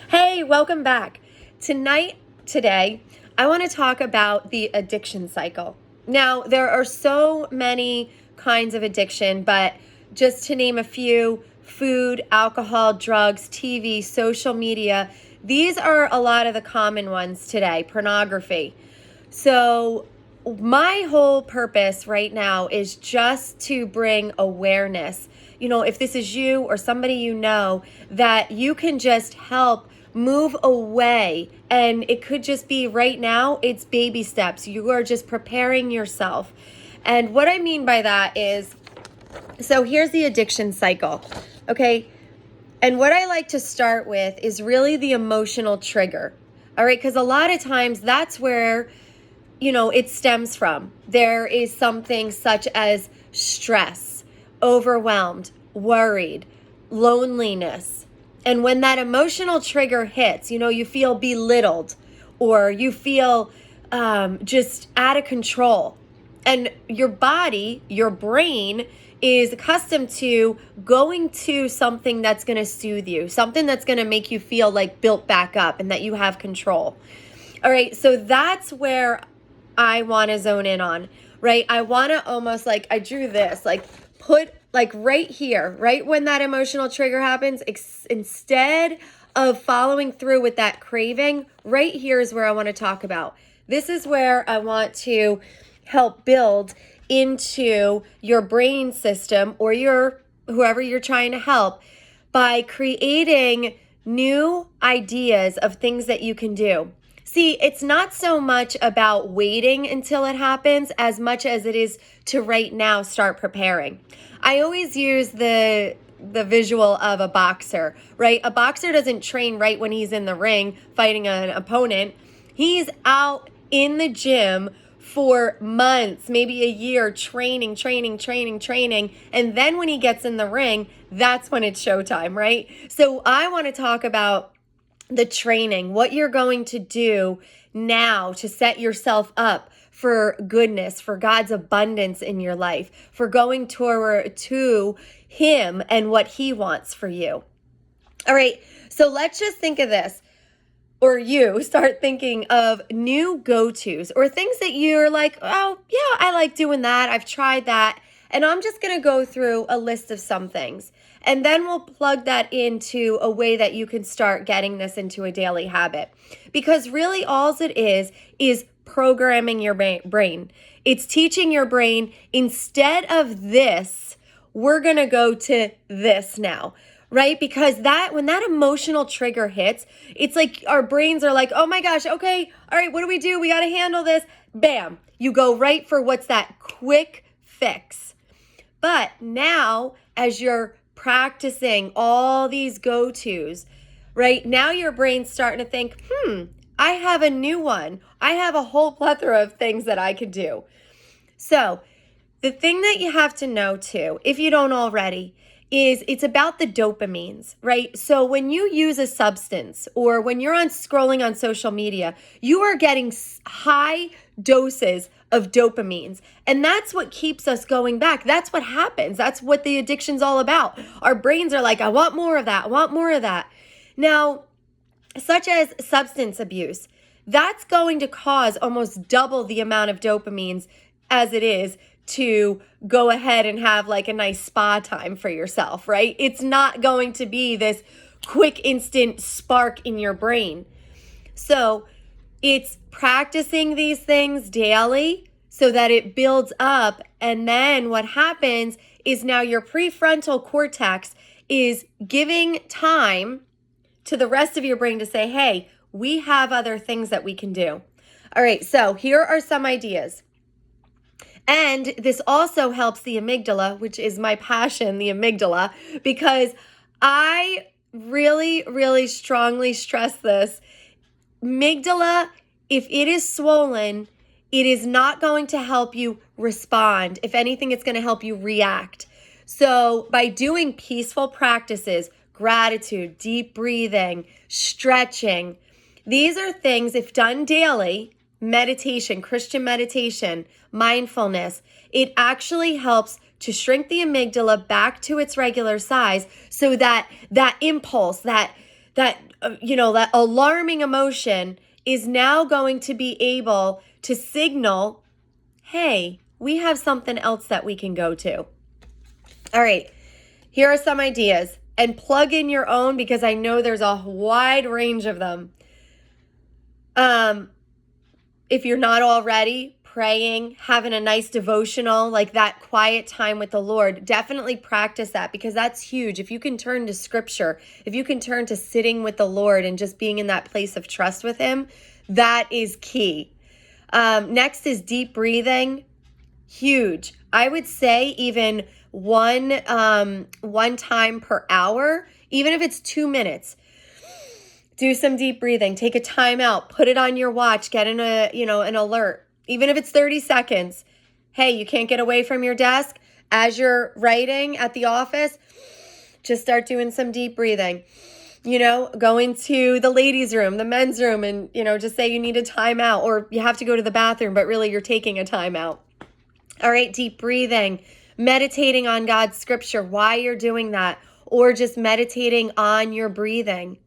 Hey, welcome back. Today, I want to talk about the addiction cycle. Now, there are so many kinds of addiction, but just to name a few: food, alcohol, drugs, TV, social media. These are a lot of the common ones today, pornography. So, my whole purpose right now is just to bring awareness. If this is you or somebody that you can just help move away. And it could just be right now, it's baby steps. You are just preparing yourself. And what I mean by that is, so here's the addiction cycle, okay? And what I like to start with is really the emotional trigger, all right? Because a lot of times that's where it stems from. There is something such as stress, overwhelmed, worried, loneliness. And when that emotional trigger hits, you feel belittled or you feel just out of control. And your body, your brain is accustomed to going to something that's going to soothe you, something that's going to make you feel like built back up and that you have control. All right, so that's where I want to zone in on, right? I want to almost I drew this, put right here, right when that emotional trigger happens, instead of following through with that craving, right here is where I want to talk about. This is where I want to help build into your brain system or whoever you're trying to help by creating new ideas of things that you can do. See, it's not so much about waiting until it happens as much as it is to right now start preparing. I always use the visual of a boxer, right? A boxer doesn't train right when he's in the ring fighting an opponent. He's out in the gym for months, maybe a year, training. And then when he gets in the ring, that's when it's showtime, right? So I want to talk about the training, what you're going to do now to set yourself up for goodness, for God's abundance in your life, for going to Him and what He wants for you. All right, so let's just think of this, or you start thinking of new go-tos or things that you're like, oh, yeah, I like doing that. I've tried that. And I'm just going to go through a list of some things. And then we'll plug that into a way that you can start getting this into a daily habit. Because really all it is programming your brain. It's teaching your brain, instead of this, we're going to go to this now. Right? Because when that emotional trigger hits, it's like our brains are like, oh my gosh, okay, all right, what do? We got to handle this. Bam, you go right for what's that quick fix. But now, as you're practicing all these go-tos, right, now your brain's starting to think, I have a new one. I have a whole plethora of things that I could do. So the thing that you have to know too, if you don't already, is it's about the dopamines, right? So when you use a substance or when you're scrolling on social media, you are getting high doses of dopamines. And that's what keeps us going back. That's what happens. That's what the addiction's all about. Our brains are like, I want more of that. I want more of that. Now, such as substance abuse, that's going to cause almost double the amount of dopamines as it is to go ahead and have a nice spa time for yourself, right? It's not going to be this quick instant spark in your brain. So it's practicing these things daily so that it builds up. And then what happens is now your prefrontal cortex is giving time to the rest of your brain to say, hey, we have other things that we can do. All right, so here are some ideas. And this also helps the amygdala, which is my passion, the amygdala, because I really, really strongly stress this. Amygdala, if it is swollen, it is not going to help you respond. If anything, it's going to help you react. So by doing peaceful practices, gratitude, deep breathing, stretching, these are things, if done daily, meditation, Christian meditation, mindfulness, it actually helps to shrink the amygdala back to its regular size so that impulse, that that alarming emotion is now going to be able to signal, hey, we have something else that we can go to. All right, here are some ideas, and plug in your own because I know there's a wide range of them. If you're not already praying, having a nice devotional, like that quiet time with the Lord, definitely practice that because that's huge. If you can turn to scripture, if you can turn to sitting with the Lord and just being in that place of trust with him, that is key. Next is deep breathing. Huge. I would say even one time per hour, even if it's 2 minutes. Do some deep breathing, take a time out, put it on your watch, get an alert. Even if it's 30 seconds. Hey, you can't get away from your desk as you're writing at the office, just start doing some deep breathing. Going to the ladies' room, the men's room, and, just say you need a timeout or you have to go to the bathroom, but really you're taking a timeout. All right, deep breathing, meditating on God's scripture, why you're doing that, or just meditating on your breathing.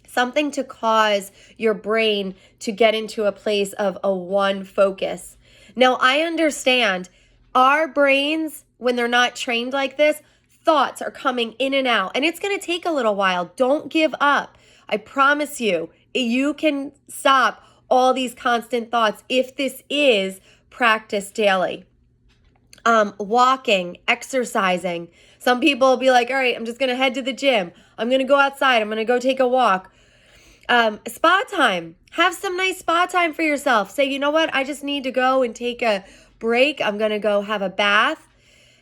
Something to cause your brain to get into a place of a one focus. Now, I understand our brains, when they're not trained like this, thoughts are coming in and out, and it's going to take a little while. Don't give up. I promise you, you can stop all these constant thoughts if this is practiced daily. Walking, exercising. Some people will be like, all right, I'm just going to head to the gym. I'm going to go outside. I'm going to go take a walk. Spa time. Have some nice spa time for yourself. Say, you know what? I just need to go and take a break. I'm going to go have a bath.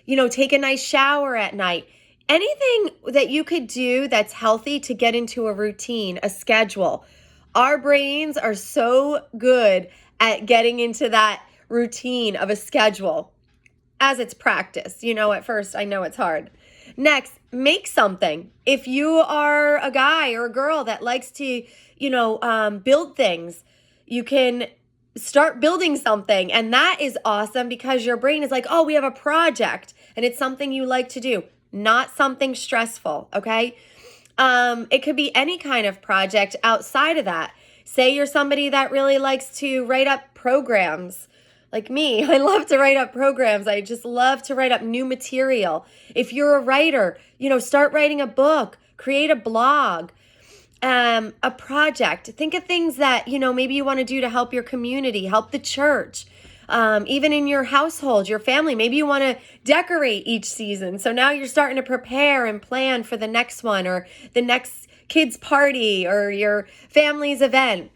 Take a nice shower at night. Anything that you could do that's healthy to get into a routine, a schedule. Our brains are so good at getting into that routine of a schedule as it's practiced. At first, I know it's hard. Next, make something. If you are a guy or a girl that likes to, build things, you can start building something. And that is awesome because your brain is like, oh, we have a project and it's something you like to do, not something stressful. Okay. It could be any kind of project outside of that. Say you're somebody that really likes to write up programs. Like me, I love to write up programs. I just love to write up new material. If you're a writer, start writing a book, create a blog, a project. Think of things that, maybe you want to do to help your community, help the church, even in your household, your family. Maybe you want to decorate each season. So now you're starting to prepare and plan for the next one or the next kids' party or your family's event.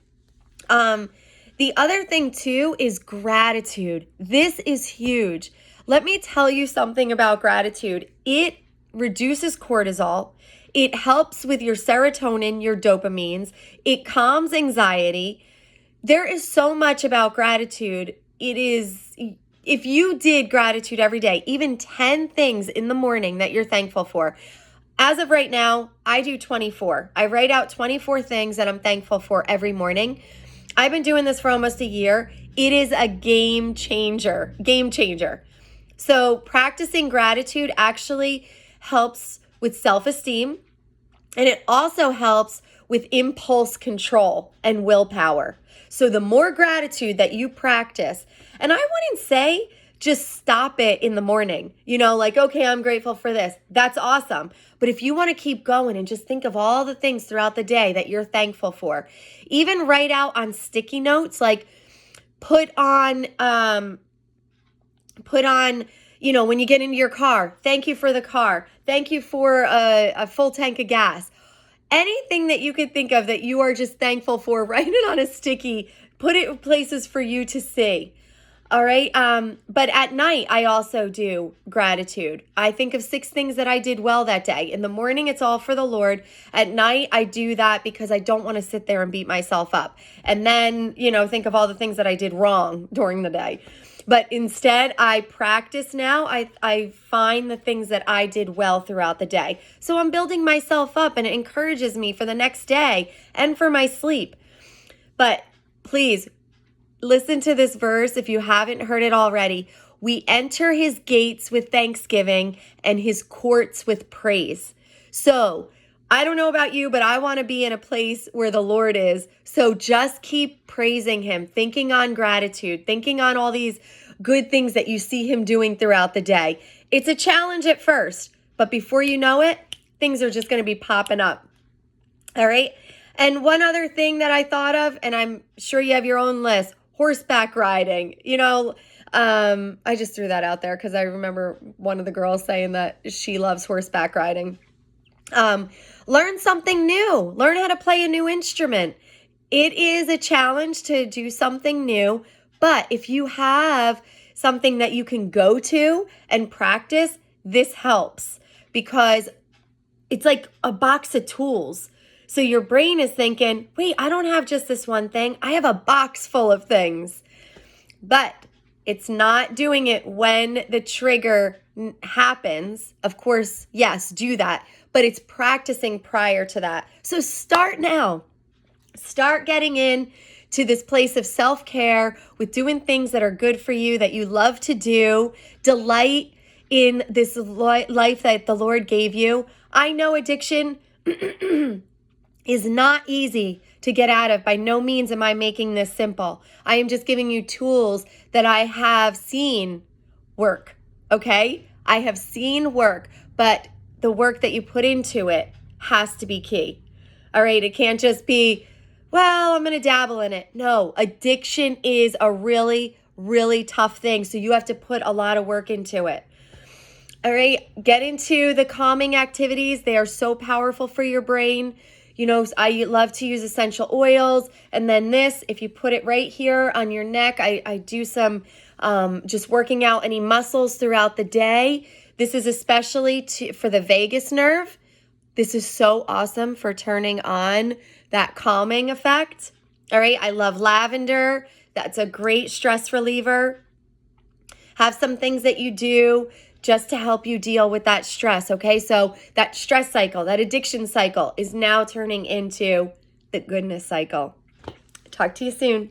The other thing too is gratitude. This is huge. Let me tell you something about gratitude. It reduces cortisol. It helps with your serotonin, your dopamines. It calms anxiety. There is so much about gratitude. If you did gratitude every day, even 10 things in the morning that you're thankful for. As of right now, I do 24. I write out 24 things that I'm thankful for every morning. I've been doing this for almost a year. It is a game changer. So practicing gratitude actually helps with self-esteem, and it also helps with impulse control and willpower. So the more gratitude that you practice, and I wouldn't say just stop it in the morning, okay, I'm grateful for this. That's awesome. But if you want to keep going and just think of all the things throughout the day that you're thankful for, even write out on sticky notes, like put on, when you get into your car, thank you for the car. Thank you for a full tank of gas. Anything that you could think of that you are just thankful for, write it on a sticky, put it in places for you to see. All right. But at night, I also do gratitude. I think of 6 things that I did well that day. In the morning, it's all for the Lord. At night, I do that because I don't want to sit there and beat myself up. And then, think of all the things that I did wrong during the day. But instead, I practice now. I find the things that I did well throughout the day. So I'm building myself up, and it encourages me for the next day and for my sleep. But please, listen to this verse if you haven't heard it already. We enter his gates with thanksgiving and his courts with praise. So I don't know about you, but I want to be in a place where the Lord is. So just keep praising him, thinking on gratitude, thinking on all these good things that you see him doing throughout the day. It's a challenge at first, but before you know it, things are just going to be popping up. All right. And one other thing that I thought of, and I'm sure you have your own list, horseback riding. I just threw that out there because I remember one of the girls saying that she loves horseback riding. Learn something new. Learn how to play a new instrument. It is a challenge to do something new, but if you have something that you can go to and practice, this helps because it's like a box of tools. So your brain is thinking, wait, I don't have just this one thing. I have a box full of things. But it's not doing it when the trigger happens. Of course, yes, do that. But it's practicing prior to that. So start now. Start getting in to this place of self-care with doing things that are good for you, that you love to do. Delight in this life that the Lord gave you. I know addiction is not easy to get out of. By no means am I making this simple. I am just giving you tools that I have seen work, okay? I have seen work, but the work that you put into it has to be key, all right? It can't just be, well, I'm going to dabble in it. No, addiction is a really, really tough thing, so you have to put a lot of work into it. All right, get into the calming activities. They are so powerful for your brain. I love to use essential oils. And then this, if you put it right here on your neck, I do some just working out any muscles throughout the day. This is especially for the vagus nerve. This is so awesome for turning on that calming effect. All right, I love lavender. That's a great stress reliever. Have some things that you do just to help you deal with that stress, okay? So that stress cycle, that addiction cycle is now turning into the goodness cycle. Talk to you soon.